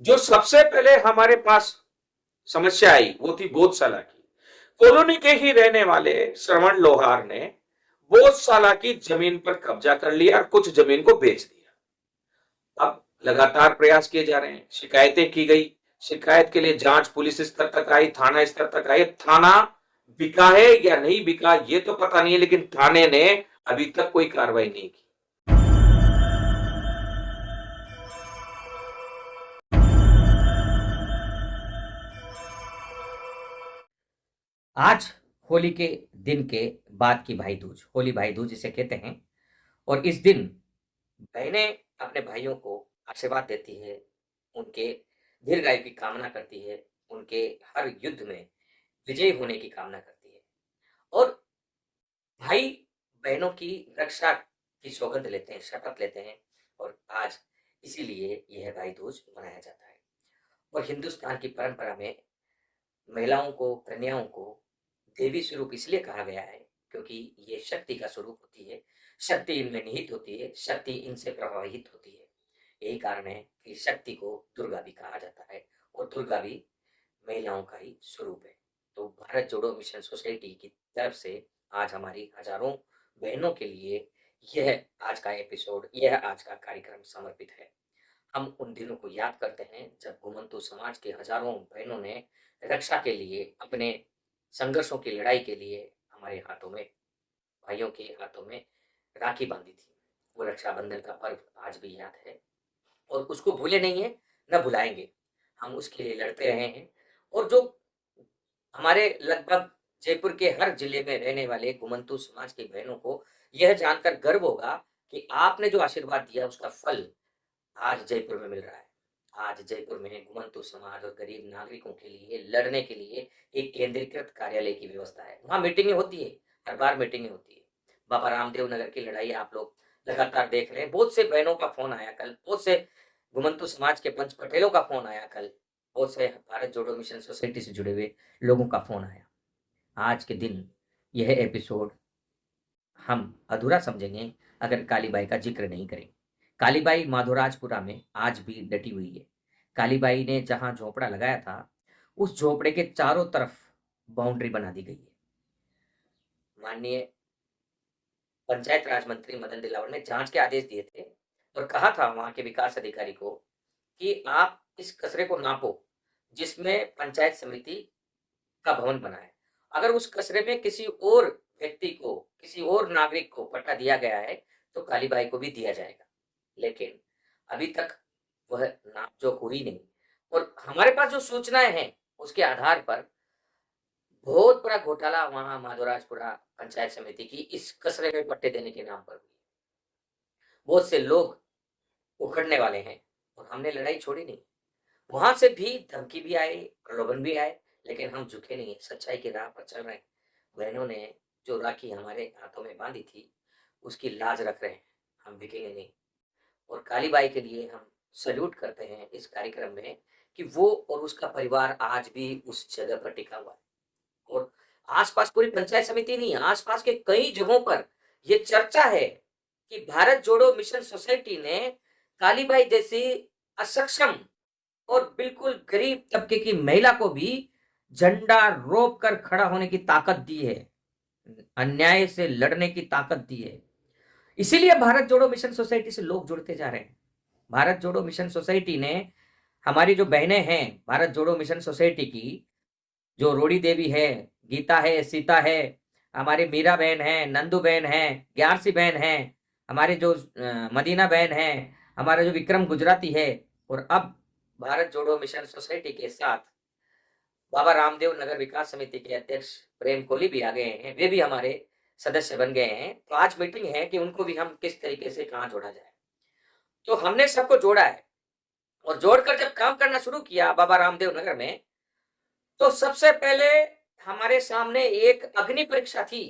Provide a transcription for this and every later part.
जो सबसे पहले हमारे पास समस्या आई वो थी बोधशाला की। कॉलोनी के ही रहने वाले श्रवण लोहार ने बोधशाला की जमीन पर कब्जा कर लिया और कुछ जमीन को बेच दिया। अब लगातार प्रयास किए जा रहे हैं, शिकायतें की गई, शिकायत के लिए जांच पुलिस स्तर तक आई, थाना स्तर तक आई। थाना बिका है या नहीं बिका ये तो पता नहीं है, लेकिन थाने ने अभी तक कोई कार्रवाई नहीं की। आज होली के दिन के बाद की भाई दूज, होली भाई दूज जिसे कहते हैं। और इस दिन बहनें अपने भाइयों को आशीर्वाद देती है, उनके दीर्घायु की कामना करती है, उनके हर युद्ध में विजयी होने की कामना करती है और भाई बहनों की रक्षा की सौगंध लेते हैं, शपथ लेते हैं। और आज इसीलिए यह भाई दूज मनाया जाता है। और हिंदुस्तान की परंपरा में महिलाओं को, कन्याओं को देवी स्वरूप इसलिए कहा गया है क्योंकि ये शक्ति का स्वरूप होती है, शक्ति इनमें निहित होती है, शक्ति इनसे प्रवाहित होती है। यही कारण है कि शक्ति को दुर्गा भी कहा जाता है और दुर्गा भी महिलाओं का ही स्वरूप है। तो भारत जोड़ो मिशन सोसाइटी की तरफ से आज हमारी हजारों बहनों के लिए यह आज का एपिसोड, यह आज का कार्यक्रम समर्पित है। हम उन दिनों को याद करते हैं जब घुमंतु समाज के हजारों बहनों ने रक्षा के लिए, अपने संघर्षों की लड़ाई के लिए हमारे हाथों में, भाइयों के हाथों में राखी बांधी थी। वो रक्षाबंधन का पर्व आज भी याद है और उसको भूले नहीं है, न भुलाएंगे। हम उसके लिए लड़ते रहे हैं। और जो हमारे लगभग जयपुर के हर जिले में रहने वाले घुमंतु समाज की बहनों को यह जानकर गर्व होगा कि आपने जो आशीर्वाद दिया उसका फल आज जयपुर में मिल रहा है। आज जयपुर में घुमंतु समाज और गरीब नागरिकों के लिए लड़ने के लिए एक केंद्रीकृत कार्यालय की व्यवस्था है। वहाँ मीटिंगें होती है, हर बार मीटिंगें होती है। बाबा रामदेव नगर की लड़ाई आप लोग लगातार देख रहे हैं। बहुत से बहनों का फोन आया कल, बहुत से घुमंतु समाज के पंच पटेलों का फोन आया कल, बहुत से भारत जोड़ो मिशन सोसाइटी से जुड़े हुए लोगों का फोन आया। आज के दिन यह एपिसोड हम अधूरा समझेंगे अगर कालीबाई का जिक्र नहीं करेंगे। कालीबाई माधोराजपुरा में आज भी डटी हुई है। कालीबाई ने जहां झोपड़ा लगाया था उस झोपड़े के चारों तरफ बाउंड्री बना दी गई है। माननीय पंचायत राज मंत्री मदन दिलावर ने जांच के आदेश दिए थे और कहा था वहां के विकास अधिकारी को कि आप इस कचरे को नापो जिसमें पंचायत समिति का भवन बना है। अगर उस कचरे में किसी और व्यक्ति को, किसी और नागरिक को पट्टा दिया गया है तो कालीबाई को भी दिया जाएगा। लेकिन अभी तक वह नापजोख हुई नहीं और हमारे पास जो सूचनाएं हैं उसके आधार पर बहुत बड़ा घोटाला वहां माधोराजपुरा पंचायत समिति की इस कचरे में पट्टे देने के नाम पर हुई। बहुत से लोग उखड़ने वाले हैं और हमने लड़ाई छोड़ी नहीं। वहां से भी धमकी भी आई, प्रलोभन भी आए, लेकिन हम झुके नहीं, सच्चाई की राह पर चल रहे हैं। बहनों ने जो राखी हमारे हाथों में बांधी थी उसकी लाज रख रहे हैं, हम बिकेंगे नहीं। और कालीबाई के लिए हम सल्यूट करते हैं इस कार्यक्रम में कि वो और उसका परिवार आज भी उस जगह पर टिका हुआ है। और आसपास पूरी पंचायत समिति नहीं, आसपास के कई जगहों पर यह चर्चा है कि भारत जोड़ो मिशन सोसाइटी ने कालीबाई जैसी असक्षम और बिल्कुल गरीब तबके की महिला को भी झंडा रोक कर खड़ा होने की ताकत दी है, अन्याय से लड़ने की ताकत दी है। इसीलिए भारत जोड़ो मिशन सोसाइटी से लोग जुड़ते जा रहे हैं। भारत जोड़ो मिशन सोसाइटी ने, हमारी जो बहनें हैं भारत जोड़ो मिशन सोसाइटी की, जो रोड़ी देवी है, गीता है, सीता है, हमारी मीरा बहन है, नंदू बहन है, ग्यारसी बहन है, हमारे जो मदीना बहन है, हमारा जो विक्रम गुजराती है, और अब भारत जोड़ो मिशन सोसाइटी के साथ बाबा रामदेव नगर विकास समिति के अध्यक्ष प्रेम कोहली भी आ गए हैं, वे भी हमारे सदस्य बन गए हैं। तो आज मीटिंग है कि उनको भी हम किस तरीके से कहां जोड़ा जाए। तो हमने सबको जोड़ा है और जोड़कर जब काम करना शुरू किया बाबा रामदेव नगर में, तो सबसे पहले हमारे सामने एक अग्नि परीक्षा थी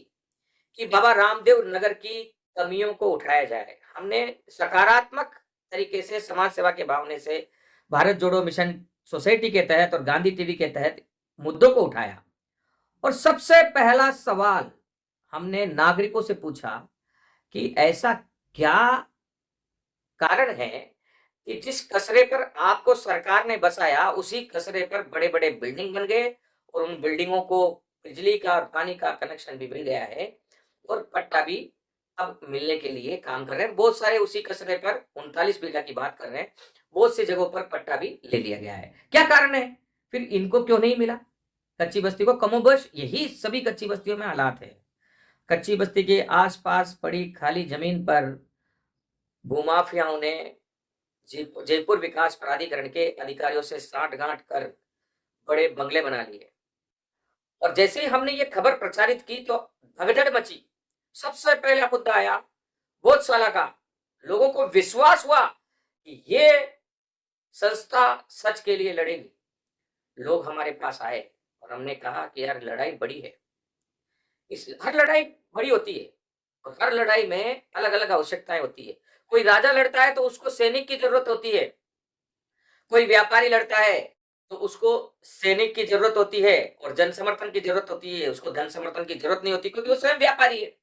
कि बाबा रामदेव नगर की कमियों को उठाया जाए। हमने सकारात्मक तरीके से समाज सेवा के भावने से भारत जोड़ो मिशन सोसाइटी के तहत और गांधी टीवी के तहत मुद्दों को उठाया। और सबसे पहला सवाल हमने नागरिकों से पूछा कि ऐसा क्या कारण है कि जिस कचरे पर आपको सरकार ने बसाया उसी कचरे पर बड़े बड़े बिल्डिंग बन गए और उन बिल्डिंगों को बिजली का और पानी का कनेक्शन भी मिल गया है और पट्टा भी अब मिलने के लिए काम कर रहे हैं। बहुत सारे उसी कचरे पर 39 बीघा की बात कर रहे हैं, बहुत सी जगहों पर पट्टा भी ले लिया गया है। क्या कारण है फिर इनको क्यों नहीं मिला कच्ची बस्ती को? कमोबश यही सभी कच्ची बस्तियों में हालात है। कच्ची बस्ती के आसपास पड़ी खाली जमीन पर भूमाफियाओं ने जयपुर विकास प्राधिकरण के अधिकारियों से साठगांठ कर बड़े बंगले बना लिए और जैसे ही हमने ये खबर प्रचारित की तो भगदड़ मची। सबसे पहला मुद्दा आया गौशाला का। लोगों को विश्वास हुआ कि ये संस्था सच के लिए लड़ेगी। लोग हमारे पास आए और हमने कहा कि यार लड़ाई बड़ी है, हर लड़ाई बड़ी होती है और हर लड़ाई में अलग अलग आवश्यकताएं होती है। कोई राजा लड़ता है तो उसको सैनिक की जरूरत होती है, कोई व्यापारी लड़ता है तो उसको सैनिक की जरूरत होती है और जन समर्थन की जरूरत होती है, उसको धन समर्थन की जरूरत नहीं होती क्योंकि वो स्वयं व्यापारी है।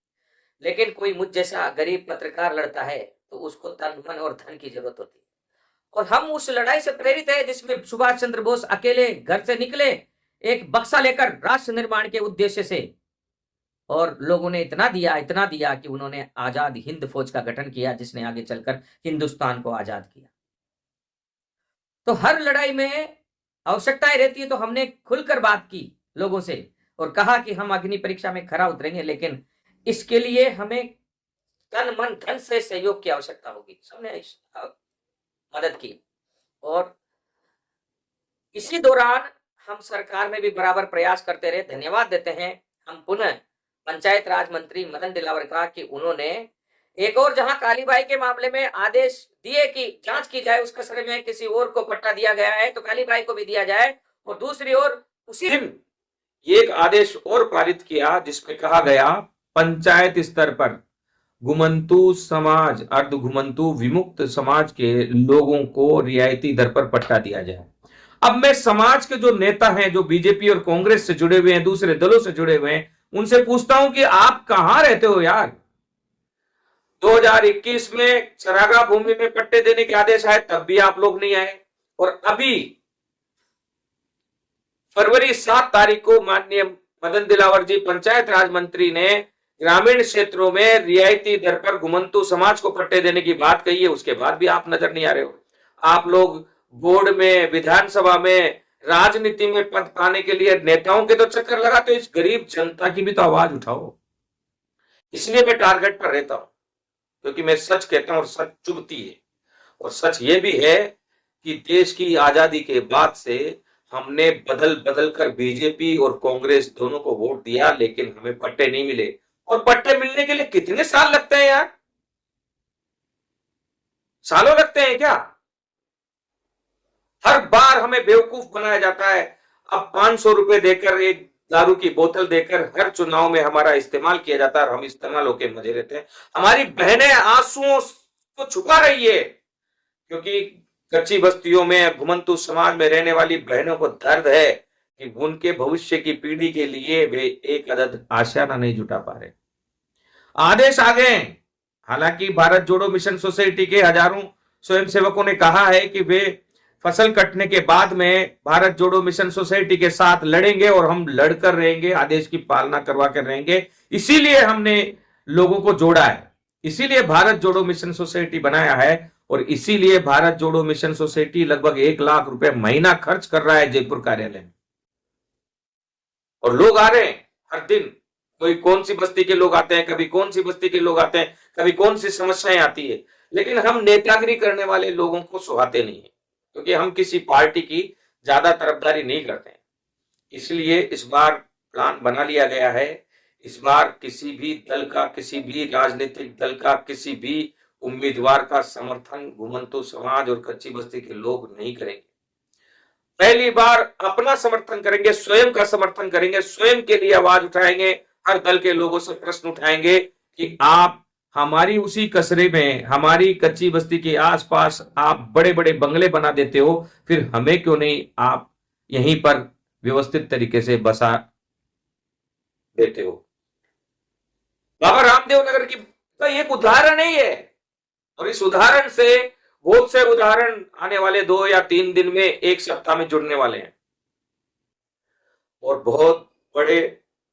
लेकिन कोई मुझ जैसा गरीब पत्रकार लड़ता है तो उसको तन मन और धन की जरूरत होती है। और हम उस लड़ाई से प्रेरित है जिसमें सुभाष चंद्र बोस अकेले घर से निकले एक बक्सा लेकर राष्ट्र निर्माण के उद्देश्य से, और लोगों ने इतना दिया कि उन्होंने आजाद हिंद फौज का गठन किया जिसने आगे चलकर हिंदुस्तान को आजाद किया। तो हर लड़ाई में आवश्यकताएं रहती है, तो हमने खुलकर बात की लोगों से और कहा कि हम अग्नि परीक्षा में खरा उतरेंगे, लेकिन इसके लिए हमें तन मन धन से सहयोग की आवश्यकता होगी। सबने मदद की और इसी दौरान हम सरकार में भी बराबर प्रयास करते रहे। धन्यवाद देते हैं हम पुनः पंचायत राज मंत्री मदन दिलावर का कि उन्होंने एक और जहां कालीबाई के मामले में आदेश दिए कि जांच की जाए, उस कचरे में किसी और को पट्टा दिया गया है तो कालीबाई को भी दिया जाए, और दूसरी ओर उसी दिन एक आदेश और पारित किया जिसमें कहा गया पंचायत स्तर पर घुमंतु समाज, अर्ध घुमंतु विमुक्त समाज के लोगों को रियायती दर पर पट्टा दिया जाए। अब मैं समाज के जो नेता हैं, जो बीजेपी और कांग्रेस से जुड़े हुए हैं, दूसरे दलों से जुड़े हुए हैं, उनसे पूछता हूं कि आप कहां रहते हो यार? 2021 में चरागा भूमि में पट्टे देने के आदेश आए तब भी आप लोग नहीं आए, और अभी फरवरी 7 तारीख को माननीय मदन दिलावर जी पंचायत राज मंत्री ने ग्रामीण क्षेत्रों में रियायती दर पर घुमंतु समाज को पट्टे देने की बात कही है, उसके बाद भी आप नजर नहीं आ रहे हो। आप लोग बोर्ड में, विधानसभा में, राजनीति में पद पाने के लिए नेताओं के तो चक्कर लगाते हो, इस गरीब जनता की भी तो आवाज उठाओ। इसलिए मैं टारगेट पर रहता हूं क्योंकि मैं सच कहता हूं और सच चुभती है। और सच ये भी है कि देश की आजादी के बाद से हमने बदल बदल कर बीजेपी और कांग्रेस दोनों को वोट दिया, लेकिन हमें पट्टे नहीं मिले। और पट्टे मिलने के लिए कितने साल लगते हैं यार? सालों लगते हैं क्या? हर बार हमें बेवकूफ बनाया जाता है। अब 500 रुपए देकर, एक दारू की बोतल देकर हर चुनाव में हमारा इस्तेमाल किया जाता है और हम इस्तेमाल होकर मजे लेते हैं। हमारी बहनें आंसुओं को छुपा रही है क्योंकि कच्ची बस्तियों में, घुमंतु समाज में रहने वाली बहनों को दर्द है कि उनके भविष्य की पीढ़ी के लिए वे एक अदद आशियाना नहीं जुटा पा रहे। आदेश आ गए। हालांकि भारत जोड़ो मिशन सोसाइटी के हजारों स्वयंसेवकों ने कहा है कि वे फसल कटने के बाद में भारत जोड़ो मिशन सोसाइटी के साथ लड़ेंगे और हम लड़कर रहेंगे, आदेश की पालना करवा कर रहेंगे। इसीलिए हमने लोगों को जोड़ा है, इसीलिए भारत जोड़ो मिशन सोसाइटी बनाया है, और इसीलिए भारत जोड़ो मिशन सोसाइटी लगभग 1 लाख रुपए महीना खर्च कर रहा है जयपुर कार्यालय में। और लोग आ रहे हैं हर दिन, कोई कौन सी बस्ती के लोग आते हैं, कभी कौन सी बस्ती के लोग आते हैं, कभी कौन सी समस्याएं आती है। लेकिन हम नेतागिरी करने वाले लोगों को सुहाते नहीं है क्योंकि हम किसी पार्टी की ज्यादा तरफदारी नहीं करते हैं। इसलिए इस बार प्लान बना लिया गया है। इस बार किसी भी दल का, किसी भी राजनीतिक दल का, किसी भी उम्मीदवार का समर्थन घुमंतु समाज और कच्ची बस्ती के लोग नहीं करेंगे। पहली बार अपना समर्थन करेंगे, स्वयं का समर्थन करेंगे, स्वयं के लिए आवाज उठाएंगे, हर दल के लोगों से प्रश्न उठाएंगे कि आप हमारी उसी कचरे में, हमारी कच्ची बस्ती के आसपास आप बड़े बड़े बंगले बना देते हो, फिर हमें क्यों नहीं आप यहीं पर व्यवस्थित तरीके से बसा देते हो। बाबा रामदेव नगर की का एक उदाहरण है ये, और इस उदाहरण से बहुत से उदाहरण आने वाले 2 या 3 दिन में, 1 सप्ताह में जुड़ने वाले हैं और बहुत बड़े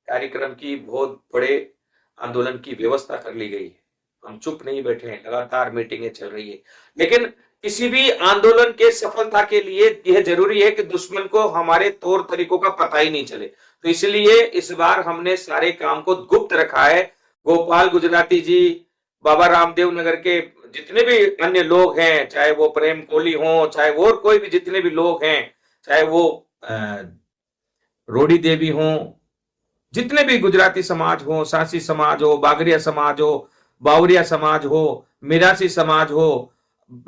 कार्यक्रम की, बहुत बड़े आंदोलन की व्यवस्था कर ली गई है। हम चुप नहीं बैठे हैं, लगातार मीटिंगें चल रही है, लेकिन किसी भी आंदोलन के सफलता के लिए यह जरूरी है कि दुश्मन को हमारे तौर तरीकों का पता ही नहीं चले। तो इसलिए इस बार हमने सारे काम को गुप्त रखा है। गोपाल गुजराती जी, बाबा रामदेव नगर के जितने भी अन्य लोग हैं, चाहे वो प्रेम कोहली हो, चाहे वो और कोई भी जितने भी लोग हैं, चाहे वो रोडी देवी हो, जितने भी गुजराती समाज हो, सासी समाज हो, बागरिया समाज हो, बावरिया समाज हो, मिरासी समाज हो,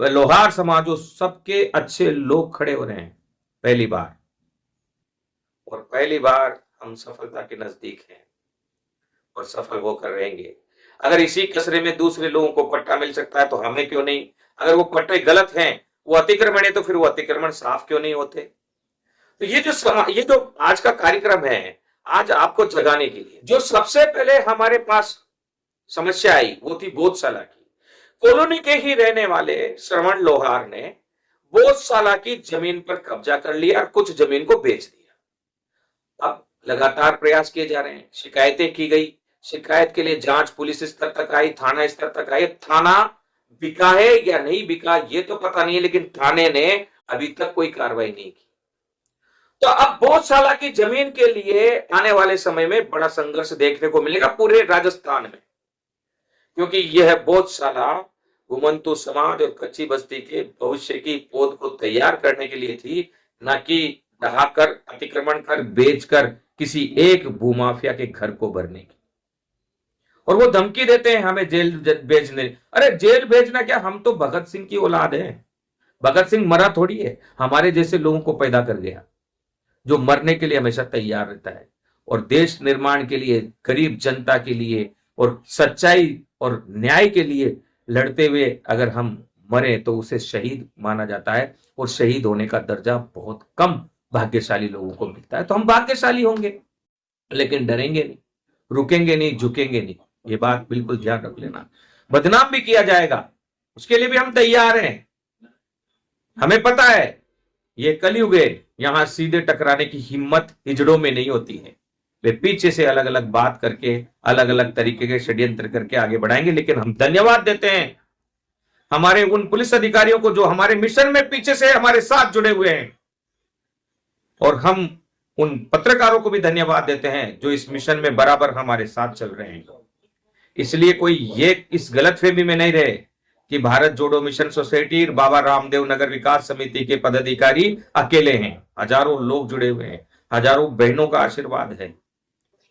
लोहार समाज हो, सबके अच्छे लोग खड़े हो रहे हैं पहली बार। और पहली बार हम सफलता के नजदीक हैं और सफल होकर रहेंगे। अगर इसी कसरे में दूसरे लोगों को पट्टा मिल सकता है तो हमें क्यों नहीं? अगर वो पट्टे गलत हैं, वो अतिक्रमण है, तो फिर वो अतिक्रमण साफ क्यों नहीं होते? तो ये जो आज का कार्यक्रम है, आज आपको जगाने के लिए, जो सबसे पहले हमारे पास समस्या आई वो थी बोधशाला की। कॉलोनी के ही रहने वाले श्रवण लोहार ने बोधशाला की जमीन पर कब्जा कर लिया और कुछ जमीन को बेच दिया। अब लगातार प्रयास किए जा रहे हैं, शिकायतें की गई, शिकायत के लिए जांच पुलिस स्तर तक आई, थाना स्तर तक आई। थाना बिका है या नहीं बिका ये तो पता नहीं है, लेकिन थाने ने अभी तक कोई कार्रवाई नहीं की। तो अब बोधशाला की जमीन के लिए आने वाले समय में बड़ा संघर्ष देखने को मिलेगा पूरे राजस्थान में, क्योंकि यह बोधशाला घुमंतु समाज और कच्ची बस्ती के भविष्य की पौध को तैयार करने के लिए थी, न कि ढहाकर, अतिक्रमण कर, बेचकर किसी एक भूमाफिया के घर को भरने की। और वो धमकी देते हैं हमें जेल भेजने। अरे जेल भेजना क्या, हम तो भगत सिंह की औलाद है। भगत सिंह मरा थोड़ी है, हमारे जैसे लोगों को पैदा कर गया जो मरने के लिए हमेशा तैयार रहता है और देश निर्माण के लिए, गरीब जनता के लिए और सच्चाई और न्याय के लिए लड़ते हुए अगर हम मरे तो उसे शहीद माना जाता है। और शहीद होने का दर्जा बहुत कम भाग्यशाली लोगों को मिलता है। तो हम भाग्यशाली होंगे, लेकिन डरेंगे नहीं, रुकेंगे नहीं, झुकेंगे नहीं। ये बात बिल्कुल ध्यान रख लेना। बदनाम भी किया जाएगा, उसके लिए भी हम तैयार हैं। हमें पता है ये कलयुग है, यहां सीधे टकराने की हिम्मत हिजड़ों में नहीं होती है। वे पीछे से अलग अलग बात करके, अलग अलग तरीके के षड्यंत्र करके आगे बढ़ाएंगे। लेकिन हम धन्यवाद देते हैं हमारे उन पुलिस अधिकारियों को जो हमारे मिशन में पीछे से हमारे साथ जुड़े हुए हैं, और हम उन पत्रकारों को भी धन्यवाद देते हैं जो इस मिशन में बराबर हमारे साथ चल रहे हैं। इसलिए कोई ये इस गलतफहमी में नहीं रहे कि भारत जोड़ो मिशन सोसाइटी और बाबा रामदेव नगर विकास समिति के पदाधिकारी अकेले हैं। हजारों लोग जुड़े हुए हैं, हजारों बहनों का आशीर्वाद है।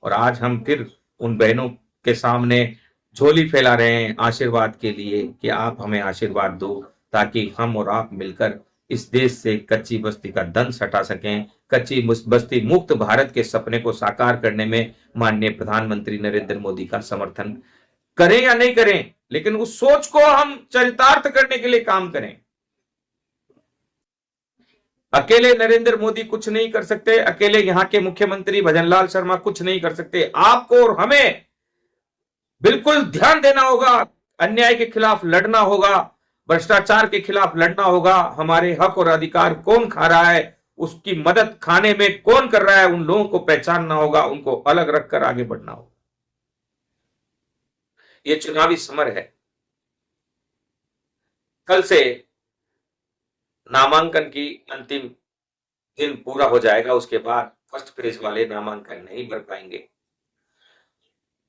और आज हम फिर उन बहनों के सामने झोली फैला रहे हैं आशीर्वाद के लिए कि आप हमें आशीर्वाद दो, ताकि हम और आप मिलकर इस देश से कच्ची बस्ती का दंश हटा सकें। कच्ची बस्ती मुक्त भारत के सपने को साकार करने में माननीय प्रधानमंत्री नरेंद्र मोदी का समर्थन करें या नहीं करें, लेकिन उस सोच को हम चरितार्थ करने के लिए काम करें। अकेले नरेंद्र मोदी कुछ नहीं कर सकते, अकेले यहां के मुख्यमंत्री भजनलाल शर्मा कुछ नहीं कर सकते। आपको और हमें बिल्कुल ध्यान देना होगा, अन्याय के खिलाफ लड़ना होगा, भ्रष्टाचार के खिलाफ लड़ना होगा। हमारे हक और अधिकार कौन खा रहा है, उसकी मदद खाने में कौन कर रहा है, उन लोगों को पहचानना होगा, उनको अलग रखकर आगे बढ़ना होगा। ये चुनावी समर है। कल से नामांकन की अंतिम दिन पूरा हो जाएगा, उसके बाद फर्स्ट फेज वाले नामांकन नहीं भर पाएंगे।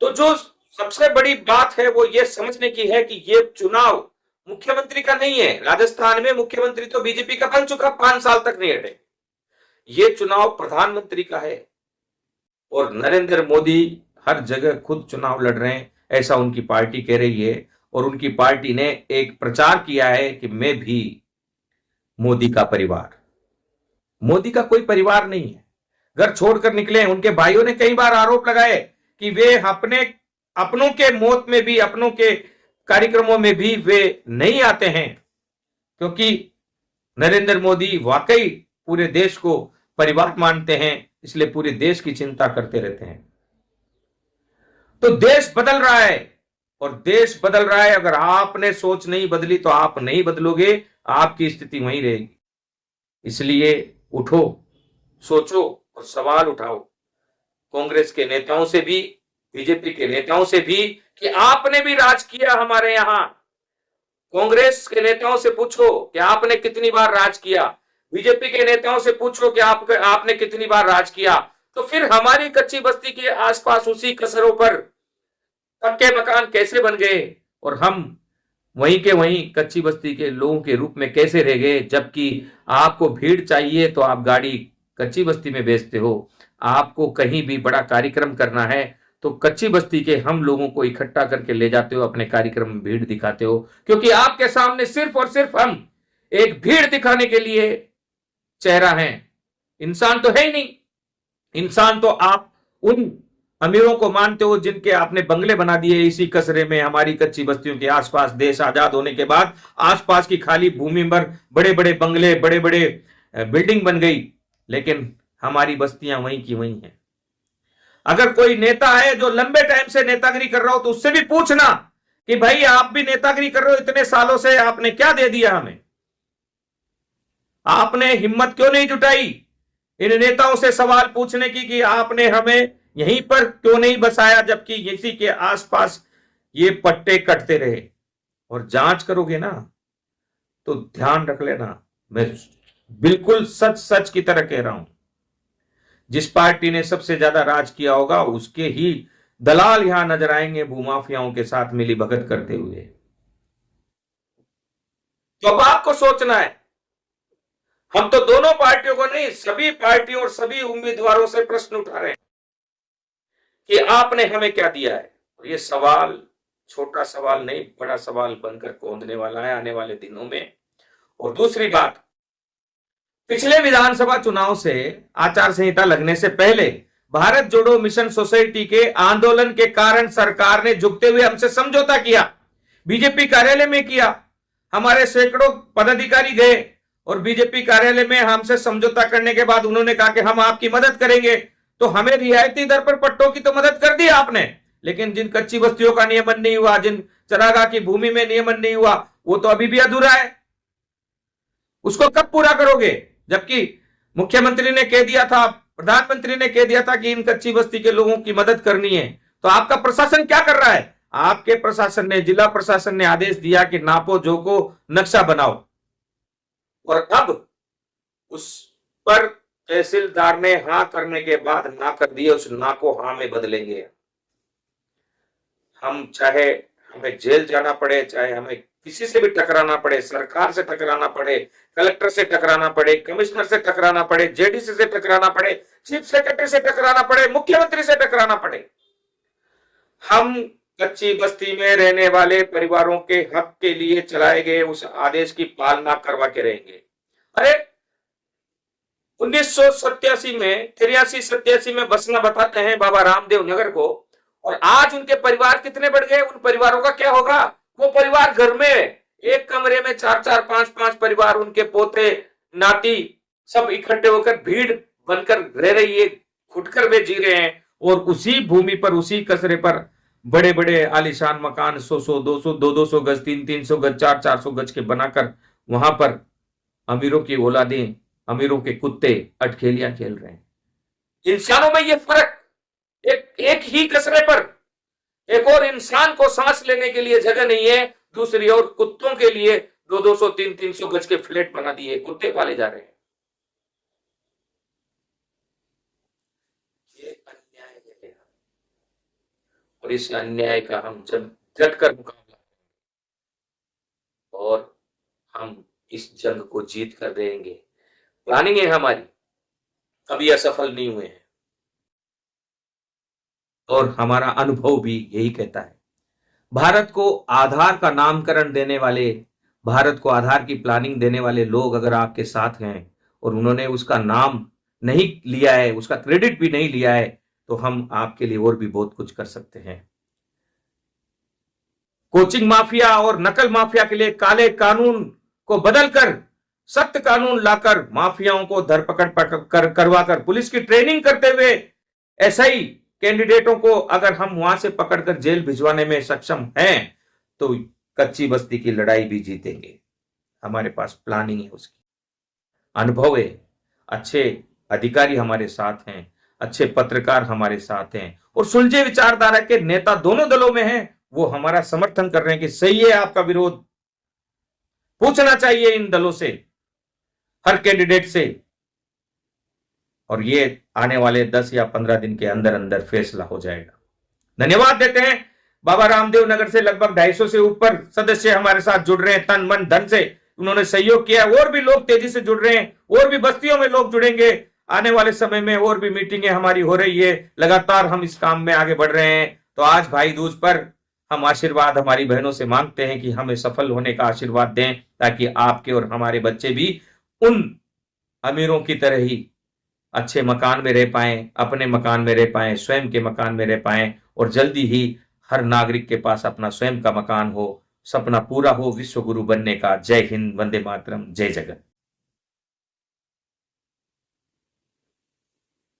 तो जो सबसे बड़ी बात है वो ये समझने की है कि ये चुनाव मुख्यमंत्री का नहीं है। राजस्थान में मुख्यमंत्री तो बीजेपी का बन चुका, 5 साल तक नहीं हटे। ये चुनाव प्रधानमंत्री का है और नरेंद्र मोदी हर जगह खुद चुनाव लड़ रहे हैं, ऐसा उनकी पार्टी कह रही है। और उनकी पार्टी ने एक प्रचार किया है कि मैं भी मोदी का परिवार। मोदी का कोई परिवार नहीं है, घर छोड़कर निकले हैं। उनके भाइयों ने कई बार आरोप लगाए कि वे अपनों के मौत में भी, अपनों के कार्यक्रमों में भी वे नहीं आते हैं, क्योंकि नरेंद्र मोदी वाकई पूरे देश को परिवार मानते हैं, इसलिए पूरे देश की चिंता करते रहते हैं। तो देश बदल रहा है और देश बदल रहा है। अगर आपने सोच नहीं बदली तो आप नहीं बदलोगे। आपकी स्थिति वहीं रहेगी। इसलिए उठो, सोचो और सवाल उठाओ कांग्रेस के नेताओं से भी, बीजेपी के नेताओं से भी, कि आपने भी राज किया हमारे यहां। कांग्रेस के नेताओं से पूछो कि आपने कितनी बार राज किया, बीजेपी के नेताओं से पूछो कि आपने कितनी बार राज किया। तो फिर हमारी कच्ची बस्ती के आसपास उसी कसरों पर पक्के मकान कैसे बन गए और हम वहीं के वहीं कच्ची बस्ती के लोगों के रूप में कैसे रह गए, जबकि आपको भीड़ चाहिए तो आप गाड़ी कच्ची बस्ती में भेजते हो, आपको कहीं भी बड़ा कार्यक्रम करना है तो कच्ची बस्ती के हम लोगों को इकट्ठा करके ले जाते हो, अपने कार्यक्रम में भीड़ दिखाते हो, क्योंकि आपके सामने सिर्फ और सिर्फ हम एक भीड़ दिखाने के लिए चेहरा है, इंसान तो है ही नहीं। इंसान तो आप उन अमीरों को मानते हो जिनके आपने बंगले बना दिए इसी कसरे में, हमारी कच्ची बस्तियों के आसपास। देश आजाद होने के बाद आसपास की खाली भूमि पर बड़े बड़े बंगले, बड़े बड़े बिल्डिंग बन गई, लेकिन हमारी बस्तियां वहीं की वहीं हैं। अगर कोई नेता है जो लंबे टाइम से नेतागिरी कर रहा हो तो उससे भी पूछना कि भाई आप भी नेतागिरी कर रहे हो इतने सालों से, आपने क्या दे दिया हमें? आपने हिम्मत क्यों नहीं जुटाई इन नेताओं से सवाल पूछने की कि आपने हमें यहीं पर क्यों नहीं बसाया, जबकि इसी के आसपास ये पट्टे कटते रहे? और जांच करोगे ना तो ध्यान रख लेना, मैं बिल्कुल सच सच की तरह कह रहा हूं, जिस पार्टी ने सबसे ज्यादा राज किया होगा उसके ही दलाल यहां नजर आएंगे भूमाफियाओं के साथ मिली भगत करते हुए। तो अब आपको सोचना है, हम तो दोनों पार्टियों को नहीं, सभी पार्टियों और सभी उम्मीदवारों से प्रश्न उठा रहे हैं कि आपने हमें क्या दिया है। और ये सवाल छोटा सवाल नहीं, बड़ा सवाल बनकर कौंधने वाला है आने वाले दिनों में। और दूसरी बात, पिछले विधानसभा चुनाव से आचार संहिता लगने से पहले भारत जोड़ो मिशन सोसाइटी के आंदोलन के कारण सरकार ने झुकते हुए हमसे समझौता किया, बीजेपी कार्यालय में किया। हमारे सैकड़ों पदाधिकारी गए और बीजेपी कार्यालय में हमसे समझौता करने के बाद उन्होंने कहा कि हम आपकी मदद करेंगे। तो हमें रियायती दर पर पट्टों की तो मदद कर दी आपने, लेकिन जिन कच्ची बस्तियों का नियमन नहीं हुआ, जिन चरागाह की भूमि में नियमन नहीं हुआ, वो तो अभी भी अधूरा है। उसको कब पूरा करोगे? जबकि मुख्यमंत्री ने कह दिया था, प्रधानमंत्री ने कह दिया था कि इन कच्ची बस्ती के लोगों की मदद करनी है। तो आपका प्रशासन क्या कर रहा है? आपके प्रशासन ने, जिला प्रशासन ने आदेश दिया कि नापो जोको नक्शा बनाओ, और अब उस पर तहसीलदार ने हां करने के बाद ना कर दिए, उस ना को हां में बदलेंगे। हम चाहे हमें जेल जाना पड़े, चाहे हमें किसी से भी टकराना पड़े, सरकार से टकराना पड़े, कलेक्टर से टकराना पड़े, कमिश्नर से टकराना पड़े, जेडीसी से टकराना पड़े, चीफ सेक्रेटरी से टकराना पड़े, मुख्यमंत्री से टकराना पड़े, हम कच्ची बस्ती में रहने वाले परिवारों के हक के लिए चलाए गए उस आदेश की पालना करवा के रहेंगे। अरे 1987 में, 83-87 में बसना बताते हैं बाबा रामदेव नगर को, और आज उनके परिवार कितने बढ़ गए? उन परिवारों का क्या होगा? वो परिवार घर में एक कमरे में 4-4, 5-5 परिवार, उनके पोते नाती सब इकट्ठे होकर भीड़ बनकर रह रही है, घुटकर वे जी रहे हैं। और उसी भूमि पर, उसी कसरे पर बड़े बड़े आलीशान मकान 100-100, 200, 200 गज, 300-300 गज, 400-400 गज के बनाकर वहां पर अमीरों की औलादें, अमीरों के कुत्ते अटखेलियां खेल रहे हैं। इंसानों में ये फर्क, एक ही कसरे पर एक और इंसान को सांस लेने के लिए जगह नहीं है, दूसरी ओर कुत्तों के लिए 200, 300 गज के फ्लैट बना दिए, कुत्ते पाले जा रहे हैं। ये अन्याय है, और इस अन्याय का हम जब डटकर मुकाबला और हम इस जंग को जीत कर रहेंगे। प्लानिंग है हमारी, कभी असफल नहीं हुए हैं, और हमारा अनुभव भी यही कहता है। भारत को आधार का नामकरण देने वाले, भारत को आधार की प्लानिंग देने वाले लोग अगर आपके साथ हैं और उन्होंने उसका नाम नहीं लिया है, उसका क्रेडिट भी नहीं लिया है, तो हम आपके लिए और भी बहुत कुछ कर सकते हैं। कोचिंग माफिया और नकल माफिया के लिए काले कानून को बदलकर सख्त कानून लाकर माफियाओं को धरपकड़ करवाकर पुलिस की ट्रेनिंग करते हुए एसआई कैंडिडेटों को अगर हम वहां से पकड़कर जेल भिजवाने में सक्षम हैं तो कच्ची बस्ती की लड़ाई भी जीतेंगे। हमारे पास प्लानिंग है उसकी, अनुभव है, अच्छे अधिकारी हमारे साथ हैं, अच्छे पत्रकार हमारे साथ हैं और सुलझे विचारधारा के नेता दोनों दलों में हैं, वो हमारा समर्थन कर रहे हैं कि सही है आपका विरोध। पूछना चाहिए इन दलों से, हर कैंडिडेट से, और ये आने वाले 10 या 15 दिन के अंदर अंदर फैसला हो जाएगा। धन्यवाद देते हैं। बाबा रामदेव नगर से लगभग 250 से ऊपर सदस्य हमारे साथ जुड़ रहे हैं, तन मन धन से उन्होंने सहयोग किया। और भी लोग तेजी से जुड़ रहे हैं, और भी बस्तियों में लोग जुड़ेंगे आने वाले समय में, और भी मीटिंगें हमारी हो रही है, लगातार हम इस काम में आगे बढ़ रहे हैं। तो आज भाई दूज पर हम आशीर्वाद हमारी बहनों से मांगते हैं कि हमें सफल होने का आशीर्वाद दें, ताकि आपके और हमारे बच्चे भी उन अमीरों की तरह ही अच्छे मकान में रह पाएं, अपने मकान में रह पाएं, स्वयं के मकान में रह पाएं, और जल्दी ही हर नागरिक के पास अपना स्वयं का मकान हो, सपना पूरा हो विश्व गुरु बनने का। जय हिंद, वंदे मातरम, जय जगत।